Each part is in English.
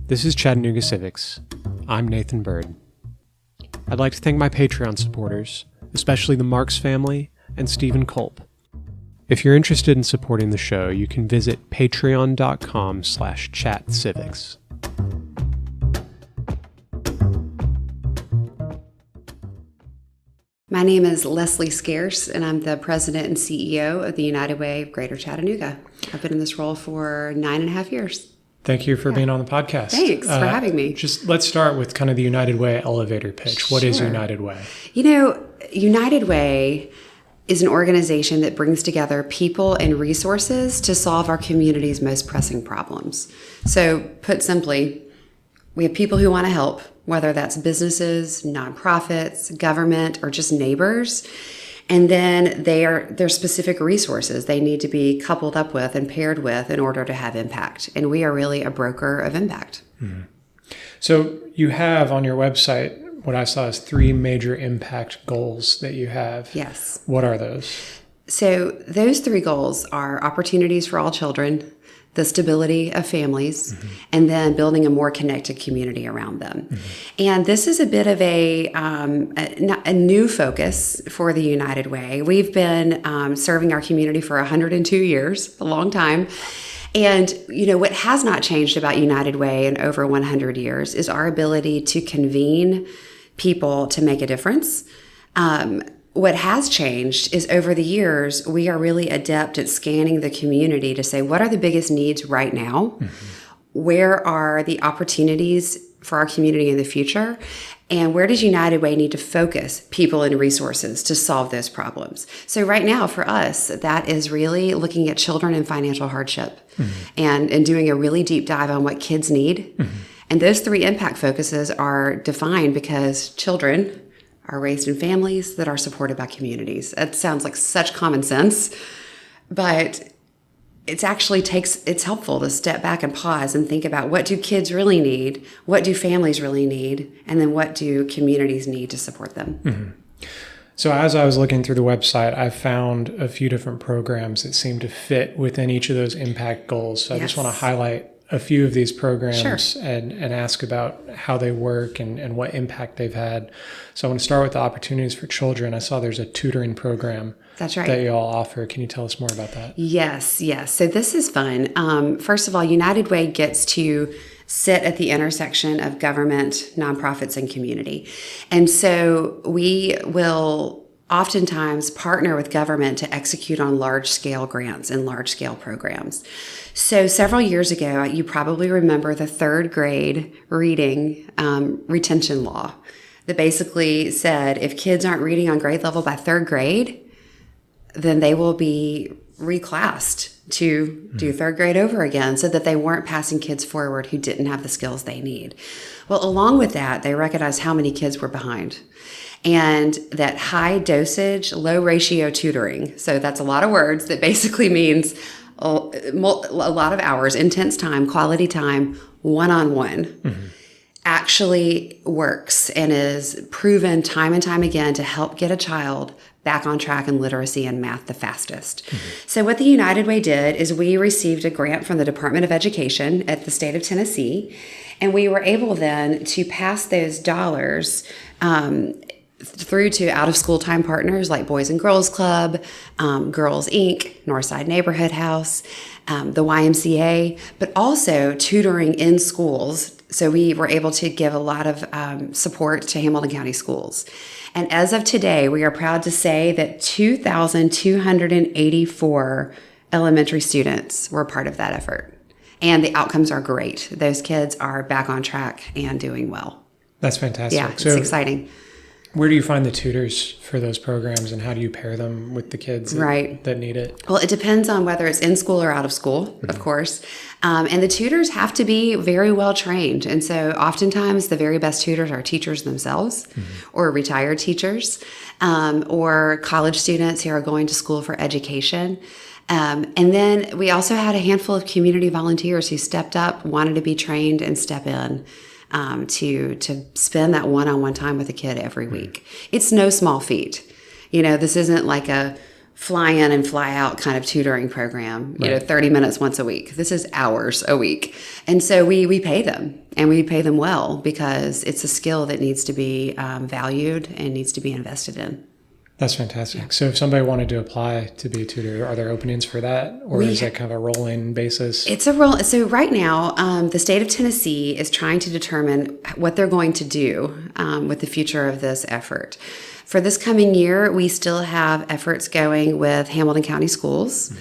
This is Chattanooga Civics. I'm Nathan Bird. I'd like to thank my Patreon supporters, especially the Marks family and Stephen Culp. If you're interested in supporting the show, you can visit patreon.com/chatcivics. My name is Lesley Scearce, and I'm the president and CEO of the United Way of Greater Chattanooga. I've been in this role for 9.5 years. Thank you for being on the podcast. Thanks for having me. Just let's start with kind of the United Way elevator pitch. What is United Way? You know, United Way is an organization that brings together people and resources to solve our community's most pressing problems. So, put simply, we have people who want to help, whether that's businesses, nonprofits, government, or just neighbors. And then there's specific resources they need to be coupled up with and paired with in order to have impact. And we are really a broker of impact. Mm-hmm. So you have on your website, what I saw is 3 major impact goals that you have. Yes. What are those? So those 3 goals are opportunities for all children, the stability of families, mm-hmm. and then building a more connected community around them. Mm-hmm. And this is a bit of a new focus for the United Way. We've been serving our community for 102 years, a long time. And, you know, what has not changed about United Way in over 100 years is our ability to convene people to make a difference. What has changed is over the years, we are really adept at scanning the community to say, what are the biggest needs right now? Mm-hmm. Where are the opportunities for our community in the future? And where does United Way need to focus people and resources to solve those problems? So right now for us, that is really looking at children in financial hardship, mm-hmm. and doing a really deep dive on what kids need. Mm-hmm. And those 3 impact focuses are defined because children are raised in families that are supported by communities. It sounds like such common sense, but it's helpful to step back and pause and think about, what do kids really need? What do families really need? And then what do communities need to support them? Mm-hmm. So as I was looking through the website, I found a few different programs that seem to fit within each of those impact goals. So I just want to highlight a few of these programs and ask about how they work and what impact they've had. So I want to start with the opportunities for children. I saw there's a tutoring program. That's right. That you all offer. Can you tell us more about that? Yes. So this is fun. First of all, United Way gets to sit at the intersection of government, nonprofits, and community. And so we will oftentimes partner with government to execute on large-scale grants and large-scale programs. So several years ago, you probably remember the 3rd grade reading retention law that basically said if kids aren't reading on grade level by 3rd grade, then they will be reclassed to do 3rd grade over again, so that they weren't passing kids forward who didn't have the skills they need. Well, along with that, they recognized how many kids were behind. And that high dosage, low ratio tutoring, so that's a lot of words, that basically means a lot of hours, intense time, quality time, one-on-one, mm-hmm. actually works and is proven time and time again to help get a child back on track in literacy and math the fastest. Mm-hmm. So what the United Way did is we received a grant from the Department of Education at the state of Tennessee, and we were able then to pass those dollars through to out-of-school time partners like Boys and Girls Club, Girls Inc., Northside Neighborhood House, the YMCA, but also tutoring in schools. So we were able to give a lot of support to Hamilton County schools. And as of today, we are proud to say that 2,284 elementary students were part of that effort. And the outcomes are great. Those kids are back on track and doing well. That's fantastic. Yeah, it's exciting. Where do you find the tutors for those programs, and how do you pair them with the kids that need it? Well, it depends on whether it's in school or out of school, mm-hmm. of course. And the tutors have to be very well trained. And so oftentimes the very best tutors are teachers themselves, mm-hmm. or retired teachers, or college students who are going to school for education. And then we also had a handful of community volunteers who stepped up, wanted to be trained and step in. To spend that one-on-one time with a kid every week. It's no small feat. You know, this isn't like a fly in and fly out kind of tutoring program, 30 minutes once a week. This is hours a week. And so we pay them, and we pay them well, because it's a skill that needs to be valued and needs to be invested in. That's fantastic. Yeah. So if somebody wanted to apply to be a tutor, are there openings for that? Or is that kind of a rolling basis? It's a roll. So right now, the state of Tennessee is trying to determine what they're going to do with the future of this effort. For this coming year, we still have efforts going with Hamilton County Schools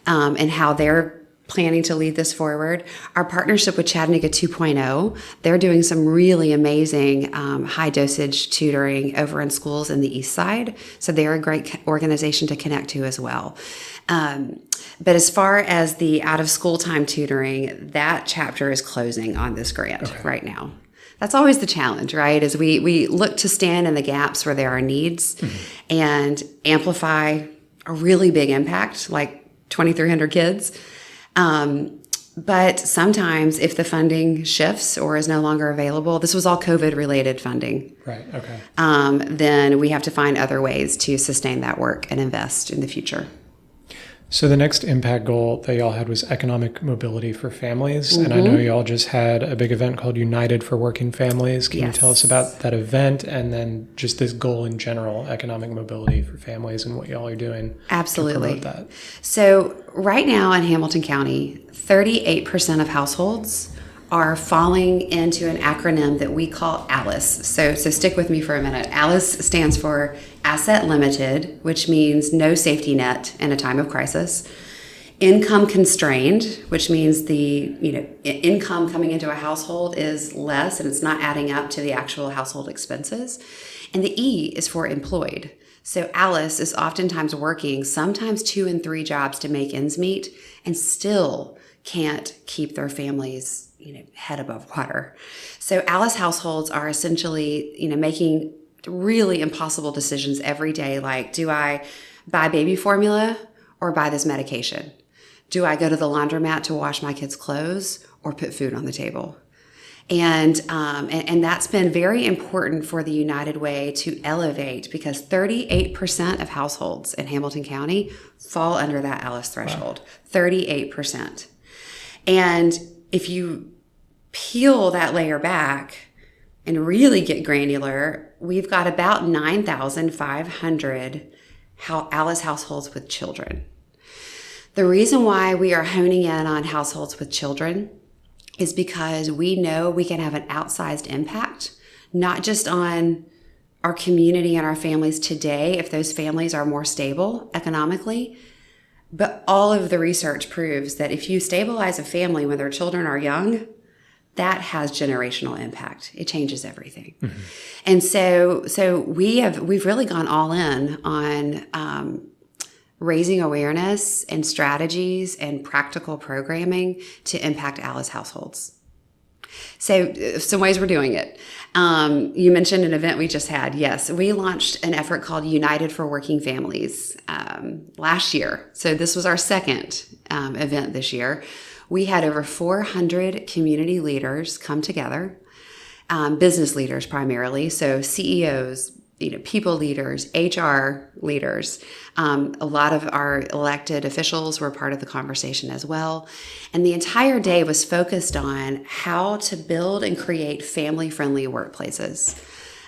and how they're planning to lead this forward. Our partnership with Chattanooga 2.0, they're doing some really amazing high dosage tutoring over in schools in the East Side. So they're a great organization to connect to as well. But as far as the out of school time tutoring, that chapter is closing on this grant right now. That's always the challenge, right? Is we look to stand in the gaps where there are needs and amplify a really big impact, like 2,300 kids. But sometimes if the funding shifts or is no longer available, this was all COVID related funding. Right. Okay. Then we have to find other ways to sustain that work and invest in the future. So the next impact goal that y'all had was economic mobility for families. And I know y'all just had a big event called United for Working Families. Can you tell us about that event and then just this goal in general, economic mobility for families, and what y'all are doing Absolutely. to promote that? So right now in Hamilton County, 38% of households are falling into an acronym that we call ALICE. So stick with me for a minute. ALICE stands for Asset Limited, which means no safety net in a time of crisis. Income constrained, which means the income coming into a household is less and it's not adding up to the actual household expenses. And the E is for employed. So Alice is oftentimes working sometimes 2 and 3 jobs to make ends meet and still can't keep their families head above water. So Alice households are essentially making really impossible decisions every day, like, do I buy baby formula or buy this medication? Do I go to the laundromat to wash my kids' clothes or put food on the table? And that's been very important for the United Way to elevate, because 38% of households in Hamilton County fall under that ALICE threshold. Wow. 38%. And if you peel that layer back and really get granular, we've got about 9,500 ALICE households with children. The reason why we are honing in on households with children is because we know we can have an outsized impact, not just on our community and our families today, if those families are more stable economically, but all of the research proves that if you stabilize a family when their children are young, that has generational impact. It changes everything. Mm-hmm. And so we've really gone all in on raising awareness and strategies and practical programming to impact ALICE households. So some ways we're doing it. You mentioned an event we just had. Yes, we launched an effort called United for Working Families last year. So this was our second event this year. We had over 400 community leaders come together, business leaders primarily, so CEOs, people leaders, HR leaders. A lot of our elected officials were part of the conversation as well. And the entire day was focused on how to build and create family-friendly workplaces.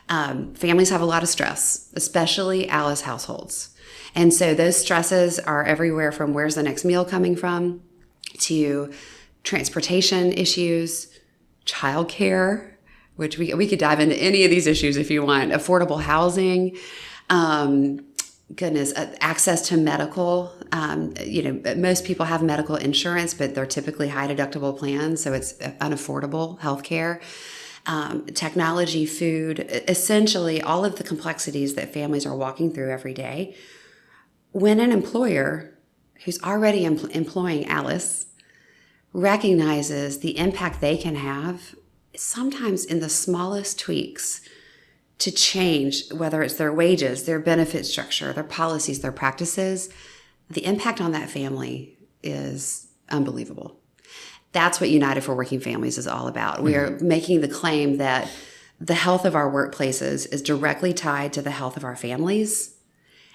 Families have a lot of stress, especially ALICE households. And so those stresses are everywhere from where's the next meal coming from, to transportation issues, childcare, which we could dive into any of these issues if you want, affordable housing, access to medical. Most people have medical insurance, but they're typically high deductible plans, so it's unaffordable healthcare. Technology, food, essentially all of the complexities that families are walking through every day. When an employer who's already employing ALICE recognizes the impact they can have, sometimes in the smallest tweaks, to change, whether it's their wages, their benefit structure, their policies, their practices, the impact on that family is unbelievable. That's what United for Working Families is all about. We are making the claim that the health of our workplaces is directly tied to the health of our families,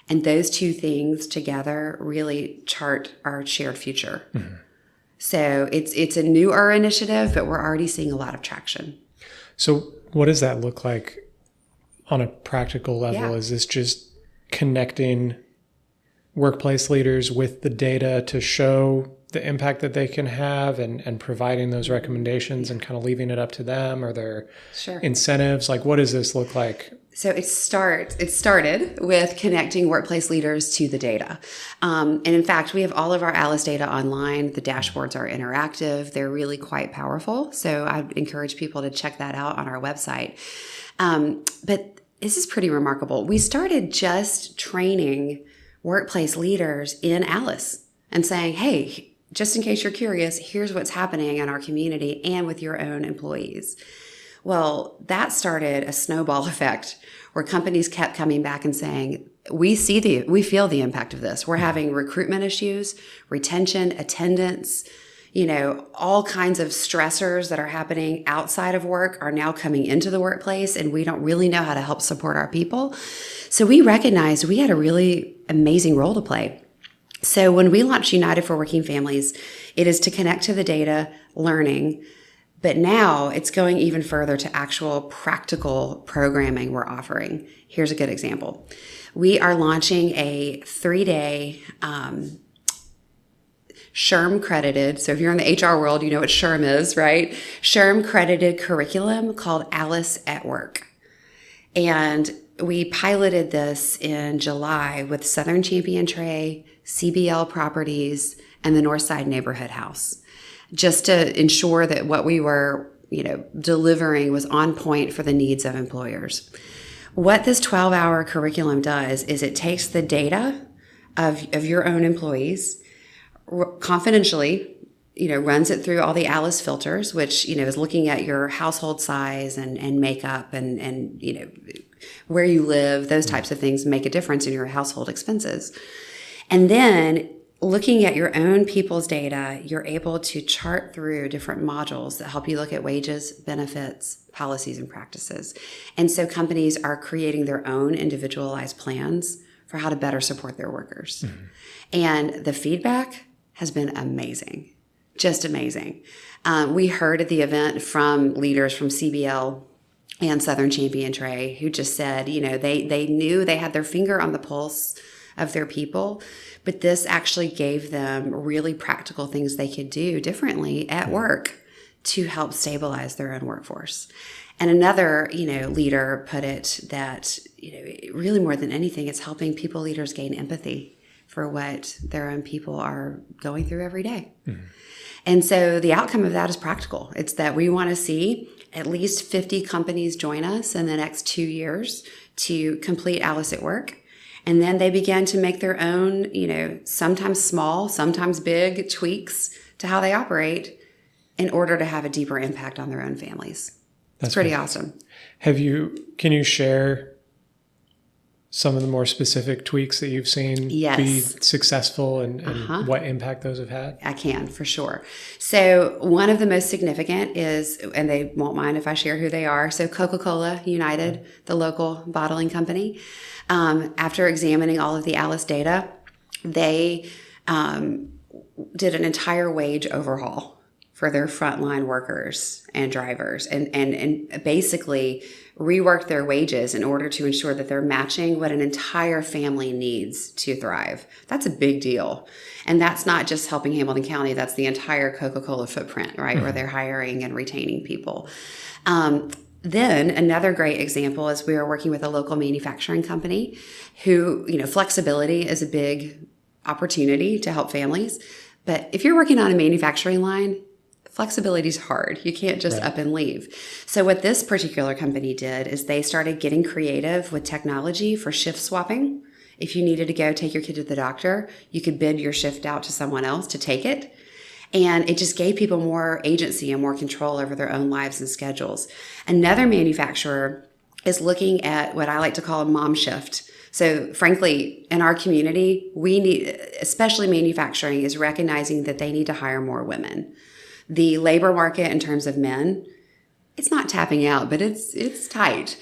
And those two things together really chart our shared future. Mm-hmm. So it's a newer initiative, but we're already seeing a lot of traction. So what does that look like on a practical level? Yeah. Is this just connecting workplace leaders with the data to show the impact that they can have and providing those recommendations and kind of leaving it up to them? Are there incentives? Like, what does this look like? So it started with connecting workplace leaders to the data. And in fact, we have all of our ALICE data online. The dashboards are interactive. They're really quite powerful. So I encourage people to check that out on our website. But this is pretty remarkable. We started just training workplace leaders in ALICE and saying, hey, just in case you're curious, here's what's happening in our community and with your own employees. Well, that started a snowball effect where companies kept coming back and saying, we feel the impact of this. We're having recruitment issues, retention, attendance, all kinds of stressors that are happening outside of work are now coming into the workplace, and we don't really know how to help support our people. So we recognized we had a really amazing role to play. So when we launched United for Working Families, it is to connect to the data, learning, but now it's going even further to actual practical programming we're offering. Here's a good example. We are launching a 3-day SHRM credited. So if you're in the HR world, you know what SHRM is, right? SHRM credited curriculum called ALICE at Work. And we piloted this in July with Southern Champion Tray, CBL Properties, and the Northside Neighborhood House, just to ensure that what we were, delivering was on point for the needs of employers. What this 12-hour curriculum does is it takes the data of your own employees, confidentially, runs it through all the ALICE filters, which, is looking at your household size and makeup and where you live, those types of things make a difference in your household expenses. And then looking at your own people's data, you're able to chart through different modules that help you look at wages, benefits, policies, and practices. And so companies are creating their own individualized plans for how to better support their workers. Mm-hmm. And the feedback has been amazing, just amazing. We heard at the event from leaders from CBL and Southern Champion Tray who just said, they knew they had their finger on the pulse of their people, but this actually gave them really practical things they could do differently at work to help stabilize their own workforce. And another, leader put it that, really more than anything, it's helping people leaders gain empathy for what their own people are going through every day. Mm-hmm. And so the outcome of that is practical. It's that we want to see at least 50 companies join us in the next 2 years to complete ALICE at Work. And then they began to make their own, sometimes small, sometimes big tweaks to how they operate in order to have a deeper impact on their own families. That's pretty awesome. Can you share some of the more specific tweaks that you've seen be successful and what impact those have had? I can, for sure. So one of the most significant is, and they won't mind if I share who they are, so Coca-Cola United, the local bottling company, after examining all of the ALICE data, they did an entire wage overhaul for their frontline workers and drivers and basically reworked their wages in order to ensure that they're matching what an entire family needs to thrive. That's a big deal. And that's not just helping Hamilton County, that's the entire Coca-Cola footprint, right? Mm-hmm. Where they're hiring and retaining people. Then another great example is we are working with a local manufacturing company who, flexibility is a big opportunity to help families. But if you're working on a manufacturing line, flexibility is hard. You can't just up and leave. So what this particular company did is they started getting creative with technology for shift swapping. If you needed to go take your kid to the doctor, you could bid your shift out to someone else to take it. And it just gave people more agency and more control over their own lives and schedules. Another manufacturer is looking at what I like to call a mom shift. So frankly, in our community, we need, especially manufacturing, is recognizing that they need to hire more women. The labor market in terms of men, it's not tapping out, but it's tight.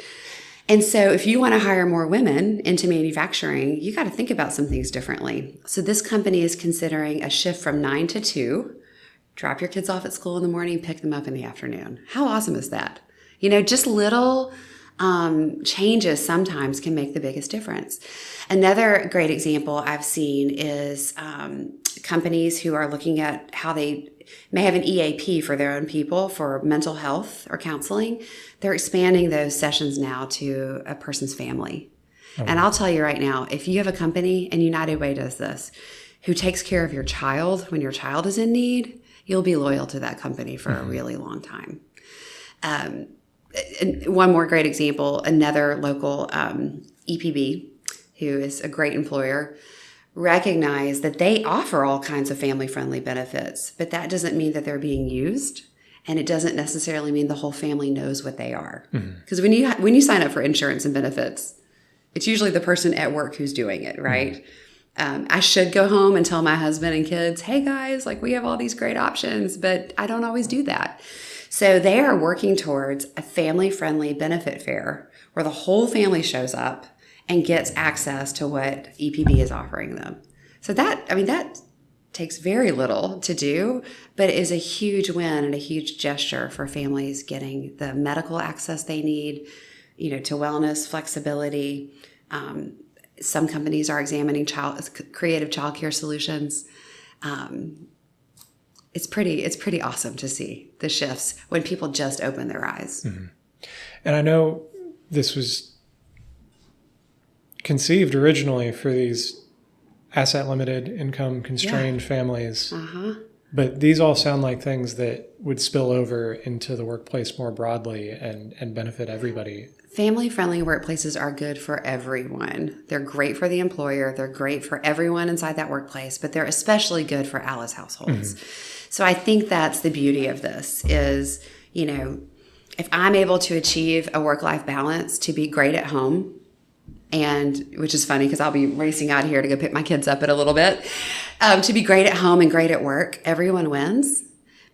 And so if you want to hire more women into manufacturing, you got to think about some things differently. So this company is considering a shift from 9 to 2. Drop your kids off at school in the morning, pick them up in the afternoon. How awesome is that? Just little changes sometimes can make the biggest difference. Another great example I've seen is companies who are looking at how they may have an EAP for their own people for mental health or counseling. They're expanding those sessions now to a person's family. Oh. And I'll tell you right now, if you have a company, and United Way does this, who takes care of your child when your child is in need, you'll be loyal to that company for a really long time. And one more great example, another local EPB, who is a great employer, recognize that they offer all kinds of family-friendly benefits, but that doesn't mean that they're being used, and it doesn't necessarily mean the whole family knows what they are. Because when you sign up for insurance and benefits, it's usually the person at work who's doing it, right? I should go home and tell my husband and kids, hey guys, we have all these great options, but I don't always do that. So they are working towards a family-friendly benefit fair where the whole family shows up and gets access to what EPB is offering them. So that takes very little to do, but it is a huge win and a huge gesture for families getting the medical access they need, to wellness, flexibility. Some companies are examining creative childcare solutions. It's pretty awesome to see the shifts when people just open their eyes. Mm-hmm. And I know this was conceived originally for these asset limited, income constrained families. But these all sound like things that would spill over into the workplace more broadly and benefit everybody. Family-friendly workplaces are good for everyone. They're great for the employer. They're great for everyone inside that workplace, but they're especially good for Alice households. Mm-hmm. So I think that's the beauty of this is, if I'm able to achieve a work-life balance to be great at home, and which is funny because I'll be racing out here to go pick my kids up in a little bit, to be great at home and great at work, everyone wins.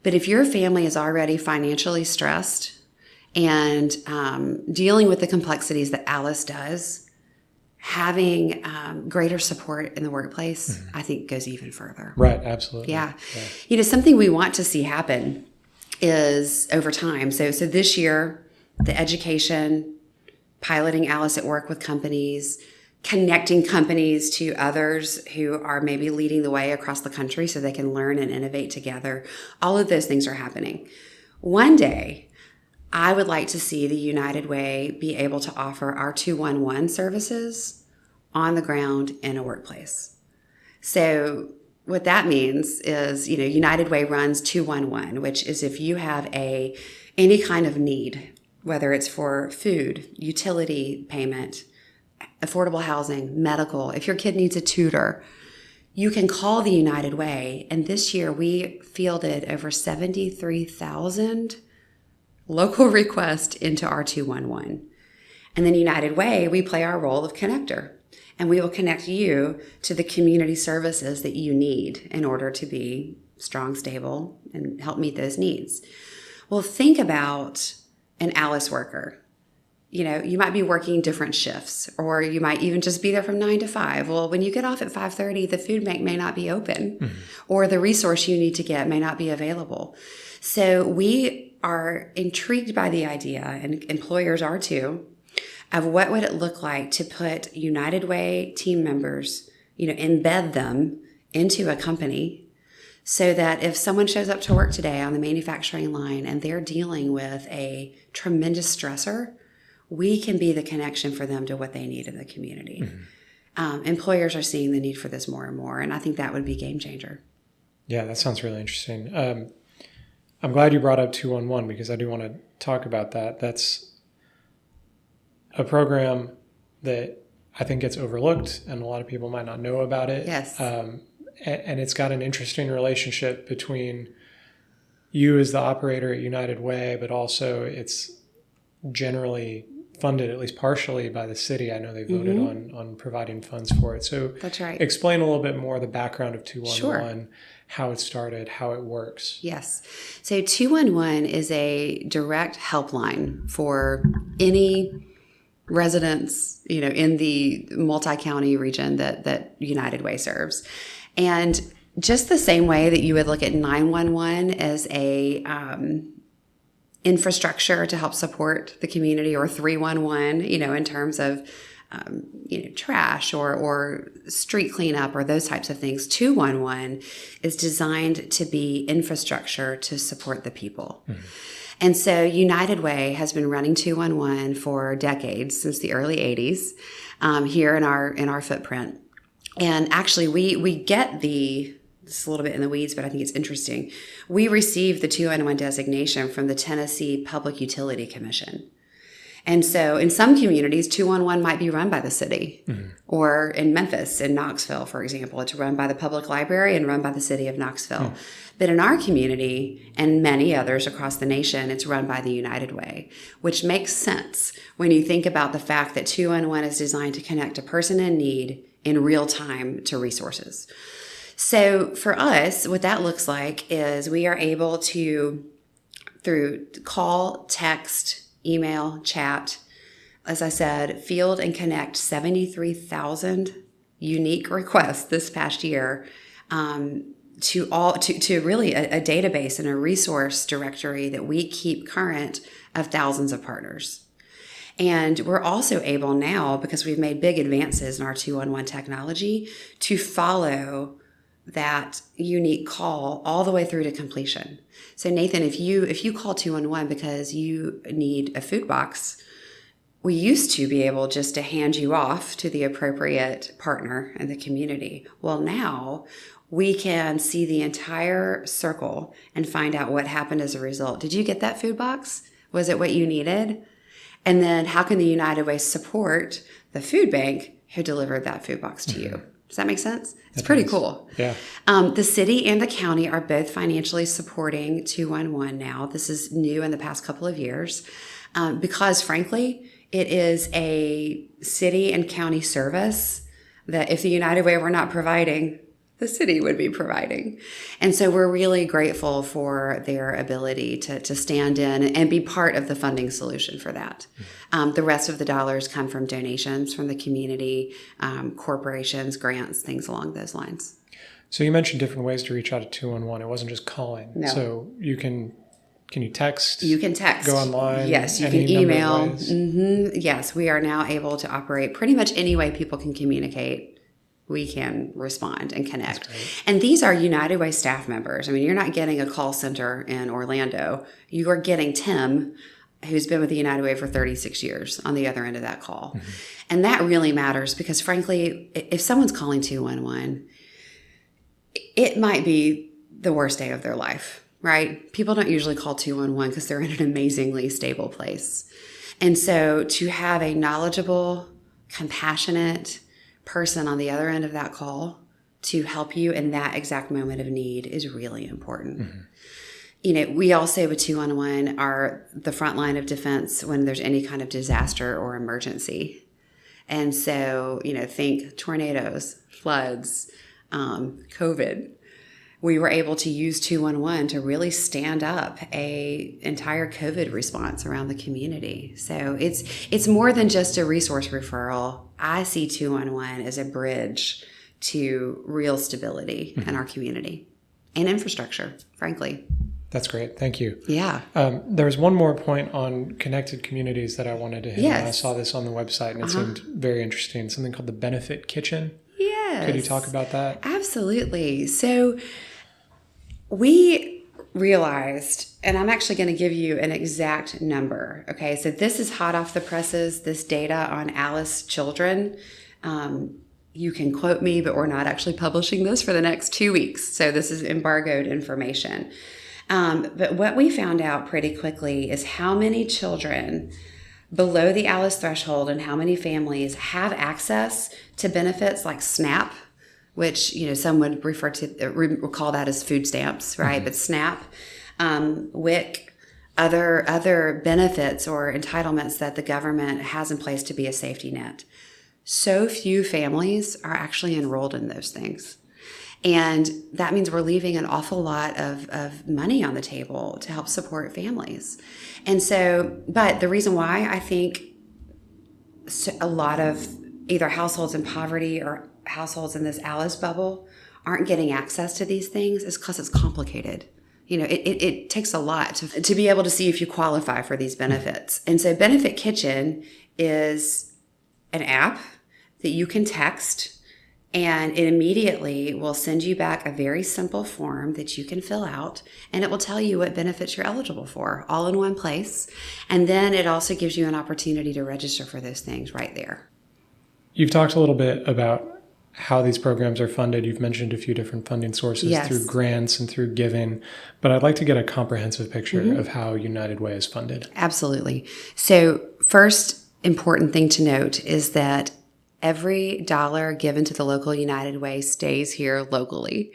But if your family is already financially stressed and dealing with the complexities that Alice does, having greater support in the workplace, I think goes even further. Right, absolutely. Yeah. Something we want to see happen is over time. So this year, the education, piloting Alice at work with companies, connecting companies to others who are maybe leading the way across the country so they can learn and innovate together. All of those things are happening. One day, I would like to see the United Way be able to offer our 211 services on the ground in a workplace. So what that means is, United Way runs 211, which is if you have any kind of need, whether it's for food, utility payment, affordable housing, medical, if your kid needs a tutor, you can call the United Way. And this year we fielded over 73,000 local requests into our 211. And then United Way, we play our role of connector. And we will connect you to the community services that you need in order to be strong, stable, and help meet those needs. Well, think about an Alice worker. You might be working different shifts, or you might even just be there from 9 to 5. Well, when you get off at 5:30, the food bank may not be open, or the resource you need to get may not be available. So we are intrigued by the idea, and employers are too, of what would it look like to put United Way team members, embed them into a company so that if someone shows up to work today on the manufacturing line and they're dealing with a tremendous stressor, we can be the connection for them to what they need in the community. Employers are seeing the need for this more and more, and I think that would be a game changer. Yeah, that sounds really interesting. I'm glad you brought up 211 because I do want to talk about that. That's a program that I think gets overlooked and a lot of people might not know about it. Yes. And it's got an interesting relationship between you as the operator at United Way, but also it's generally funded, at least partially, by the city. I know they voted on providing funds for it. So that's right. Explain a little bit more the background of 211, Sure. how it started, how it works. Yes. So 211 is a direct helpline for any residents, in the multi-county region that United Way serves. And just the same way that you would look at 911 as a infrastructure to help support the community, or 311, in terms of trash or street cleanup or those types of things. 211 is designed to be infrastructure to support the people. Mm-hmm. And so United Way has been running 211 for decades, since the early 80s, here in our footprint. And actually, we get this is a little bit in the weeds, but I think it's interesting. We received the 211 designation from the Tennessee Public Utility Commission. And so in some communities, 211 might be run by the city. Mm-hmm. Or in Memphis, in Knoxville, for example, it's run by the public library and run by the city of Knoxville. Mm-hmm. But in our community and many others across the nation, it's run by the United Way, which makes sense when you think about the fact that 211 is designed to connect a person in need in real time to resources. So for us, what that looks like is we are able to, through call, text, email, chat, as I said, field and connect 73,000 unique requests this past year to really a database and a resource directory that we keep current of thousands of partners. And we're also able now, because we've made big advances in our 211 technology, to follow that unique call all the way through to completion. So Nathan, if you call 211 because you need a food box, we used to be able just to hand you off to the appropriate partner in the community. Well, now we can see the entire circle and find out what happened as a result. Did you get that food box? Was it what you needed? And then how can the United Way support the food bank who delivered that food box to you? Does that make sense? It's pretty cool. Yeah. The city and the county are both financially supporting 211 now. This is new in the past couple of years because, frankly, it is a city and county service that if the United Way were not providing, the city would be providing. And so we're really grateful for their ability to stand in and be part of the funding solution for that. The rest of the dollars come from donations from the community, corporations, grants, things along those lines. So you mentioned different ways to reach out to 211. It wasn't just calling. No. So can you text? You can text. Go online? Yes, you can email. Mm-hmm. Yes, we are now able to operate pretty much any way people can communicate. We can respond and connect. And these are United Way staff members. I mean, you're not getting a call center in Orlando. You are getting Tim, who's been with the United Way for 36 years, on the other end of that call. Mm-hmm. And that really matters because, frankly, if someone's calling 211, it might be the worst day of their life, right? People don't usually call 211 because they're in an amazingly stable place. And so to have a knowledgeable, compassionate person on the other end of that call to help you in that exact moment of need is really important. Mm-hmm. We all say with 211 are the front line of defense when there's any kind of disaster or emergency. And so, think tornadoes, floods, COVID. We were able to use 211 to really stand up a entire COVID response around the community. So it's more than just a resource referral. I see 211 as a bridge to real stability in our community and infrastructure, frankly. That's great. Thank you. Yeah. There was one more point on connected communities that I wanted to hit. Yes. I saw this on the website and it seemed very interesting. Something called the Benefit Kitchen. Yes. Could you talk about that? Absolutely. So we realized, and I'm actually going to give you an exact number. Okay. So this is hot off the presses, this data on Alice children. You can quote me, but we're not actually publishing this for the next 2 weeks. So this is embargoed information. But what we found out pretty quickly is how many children below the Alice threshold and how many families have access to benefits like SNAP, which, some would recall that as food stamps, right? Mm-hmm. But SNAP, WIC, other benefits or entitlements that the government has in place to be a safety net. So few families are actually enrolled in those things. And that means we're leaving an awful lot of money on the table to help support families. And so, but the reason why I think a lot of either households in poverty or households in this Alice bubble aren't getting access to these things is because it's complicated. It takes a lot to be able to see if you qualify for these benefits. And so Benefit Kitchen is an app that you can text, and it immediately will send you back a very simple form that you can fill out, and it will tell you what benefits you're eligible for all in one place. And then it also gives you an opportunity to register for those things right there. You've talked a little bit about how these programs are funded. You've mentioned a few different funding sources through grants and through giving, but I'd like to get a comprehensive picture of how United Way is funded. Absolutely. So first important thing to note is that every dollar given to the local United Way stays here locally.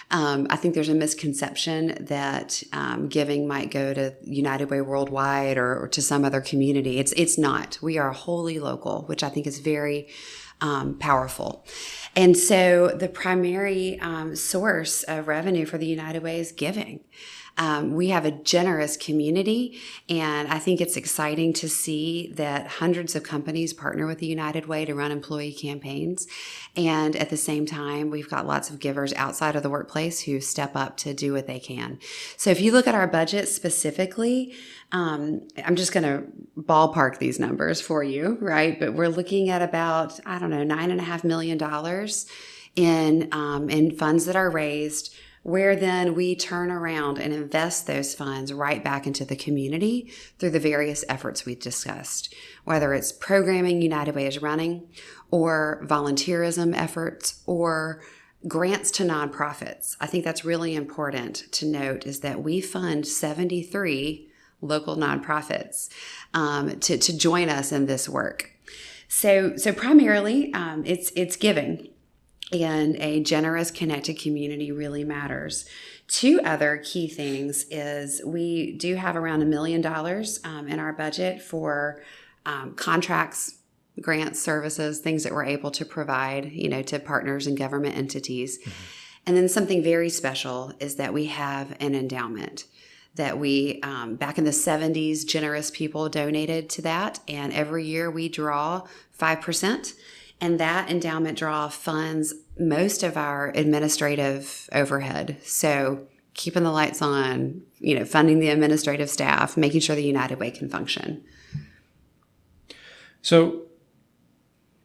I think there's a misconception that giving might go to United Way worldwide or to some other community. It's not. We are wholly local, which I think is very powerful. And so the primary source of revenue for the United Way is giving. We have a generous community, and I think it's exciting to see that hundreds of companies partner with the United Way to run employee campaigns. And at the same time, we've got lots of givers outside of the workplace who step up to do what they can. So if you look at our budget specifically, I'm just going to ballpark these numbers for you, right? But we're looking at about, $9.5 million in funds that are raised, where then we turn around and invest those funds right back into the community through the various efforts we've discussed, whether it's programming United Way is running, or volunteerism efforts, or grants to nonprofits. I think that's really important to note, is that we fund 73 local nonprofits to join us in this work. So primarily, it's giving. And a generous, connected community really matters. Two other key things is we do have around $1 million in our budget for contracts, grants, services, things that we're able to provide, to partners and government entities. And then something very special is that we have an endowment that we, back in the 70s, generous people donated to that. And every year we draw 5%. And that endowment draw funds most of our administrative overhead. So keeping the lights on, funding the administrative staff, making sure the United Way can function. So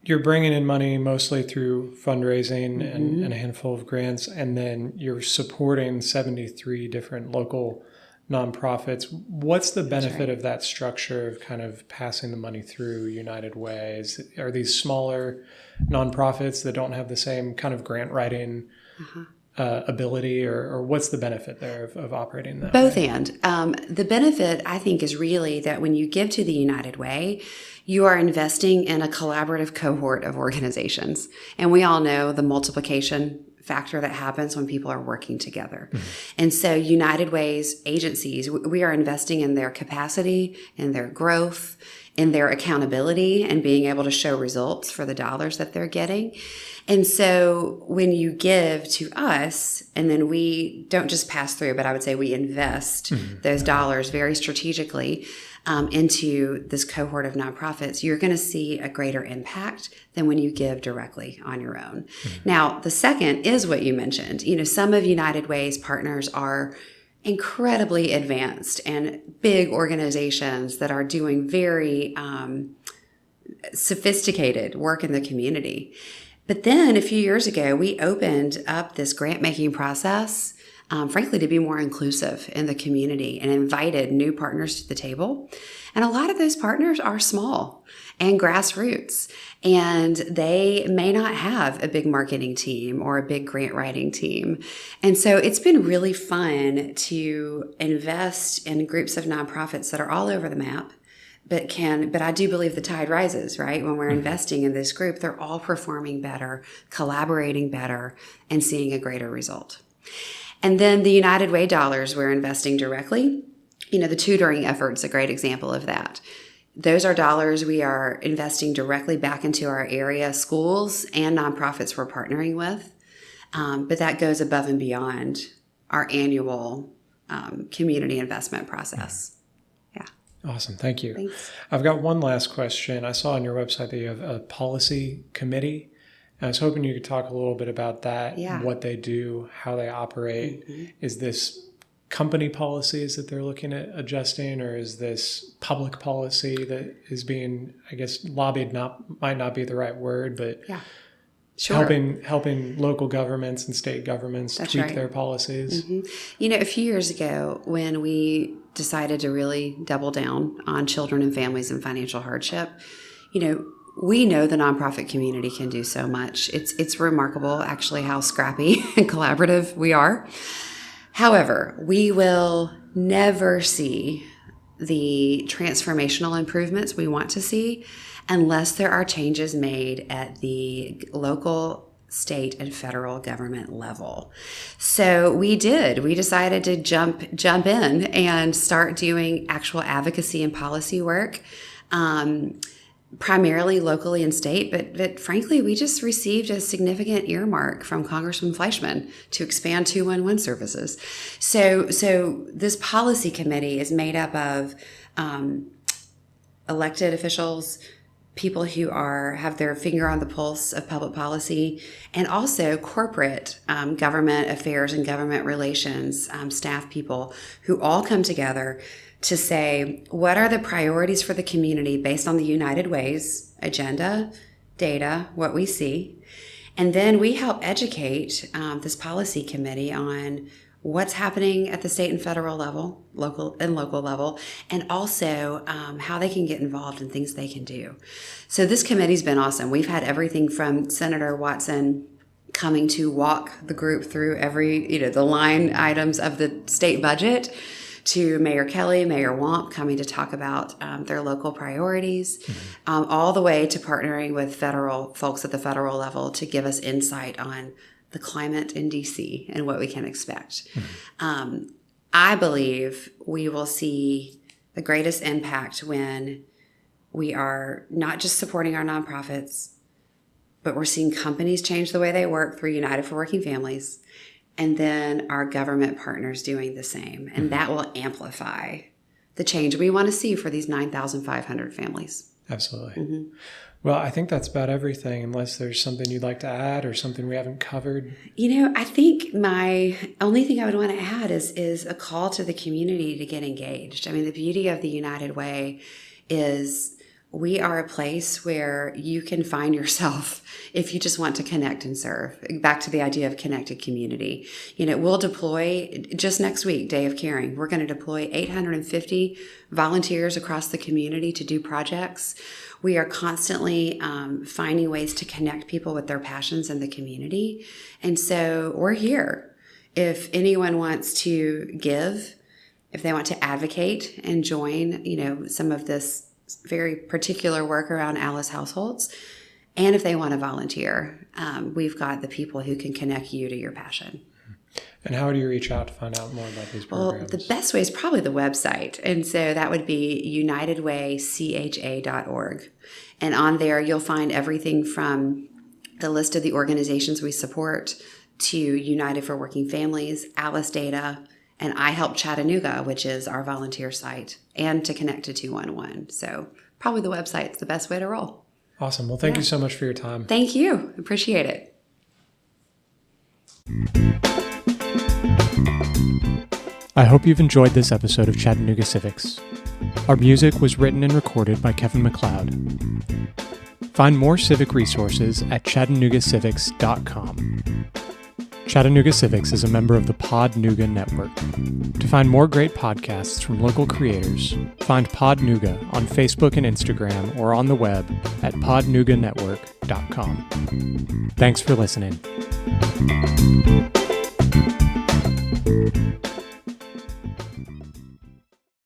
you're bringing in money mostly through fundraising and a handful of grants, and then you're supporting 73 different local nonprofits. What's the benefit of that structure of kind of passing the money through United Way? Are these smaller nonprofits that don't have the same kind of grant writing ability, or what's the benefit there of operating that Both way? and. The benefit, I think, is really that when you give to the United Way, you are investing in a collaborative cohort of organizations. And we all know the multiplication factor that happens when people are working together. And so United Way's agencies, we are investing in their capacity, in their growth, in their accountability, and being able to show results for the dollars that they're getting. And so when you give to us, and then we don't just pass through, but I would say we invest those dollars very strategically into this cohort of nonprofits, you're going to see a greater impact than when you give directly on your own. Now, the second is what you mentioned. Some of United Way's partners are incredibly advanced and big organizations that are doing very sophisticated work in the community. But then a few years ago, we opened up this grant-making process, frankly, to be more inclusive in the community, and invited new partners to the table. And a lot of those partners are small and grassroots, and they may not have a big marketing team or a big grant writing team. And so it's been really fun to invest in groups of nonprofits that are all over the map, but I do believe the tide rises, right? When we're investing in this group, they're all performing better, collaborating better, and seeing a greater result. And then the United Way dollars we're investing directly, the tutoring effort's a great example of that. Those are dollars we are investing directly back into our area schools and nonprofits we're partnering with. But that goes above and beyond our annual community investment process. Yeah. Awesome. Thank you. Thanks. I've got one last question. I saw on your website that you have a policy committee. I was hoping you could talk a little bit about that, what they do, how they operate. Is this company policies that they're looking at adjusting, or is this public policy that is being, I guess, lobbied might not be the right word, but helping local governments and state governments tweak their policies? A few years ago when we decided to really double down on children and families in financial hardship, we know the nonprofit community can do so much. It's remarkable, actually, how scrappy and collaborative we are. However, we will never see the transformational improvements we want to see unless there are changes made at the local, state, and federal government level. So we decided to jump in and start doing actual advocacy and policy work, primarily locally and state, but frankly, we just received a significant earmark from Congressman Fleischman to expand 211 services. So this policy committee is made up of elected officials, people who have their finger on the pulse of public policy, and also corporate government affairs and government relations staff people who all come together to say, what are the priorities for the community based on the United Way's agenda, data, what we see. And then we help educate this policy committee on what's happening at the state and federal level, local level, and also how they can get involved in things they can do. So this committee's been awesome. We've had everything from Senator Watson coming to walk the group through the line items of the state budget, to Mayor Kelly, Mayor Womp coming to talk about their local priorities, all the way to partnering with federal folks at the federal level to give us insight on the climate in DC and what we can expect. I believe we will see the greatest impact when we are not just supporting our nonprofits, but we're seeing companies change the way they work through United for Working Families, and then our government partners doing the same. And that will amplify the change we want to see for these 9,500 families. Absolutely. Well, I think that's about everything, unless there's something you'd like to add or something we haven't covered. I think my only thing I would want to add is a call to the community to get engaged. I mean, the beauty of the United Way is we are a place where you can find yourself if you just want to connect and serve. Back to the idea of connected community. We'll deploy just next week, Day of Caring. We're going to deploy 850 volunteers across the community to do projects. We are constantly finding ways to connect people with their passions in the community. And so we're here. If anyone wants to give, if they want to advocate and join, some of this very particular work around Alice households, and if they want to volunteer, we've got the people who can connect you to your passion. And how do you reach out to find out more about these programs? Well, the best way is probably the website. And so that would be unitedwaycha.org. And on there, you'll find everything from the list of the organizations we support to United for Working Families, Alice data, and I Help Chattanooga, which is our volunteer site, and to connect to 211. So probably the website's the best way to roll. Awesome. Well, thank you so much for your time. Thank you. Appreciate it. I hope you've enjoyed this episode of Chattanooga Civics. Our music was written and recorded by Kevin MacLeod. Find more civic resources at ChattanoogaCivics.com. Chattanooga Civics is a member of the Podnooga Network. To find more great podcasts from local creators, find Podnooga on Facebook and Instagram or on the web at podnooganetwork.com. Thanks for listening.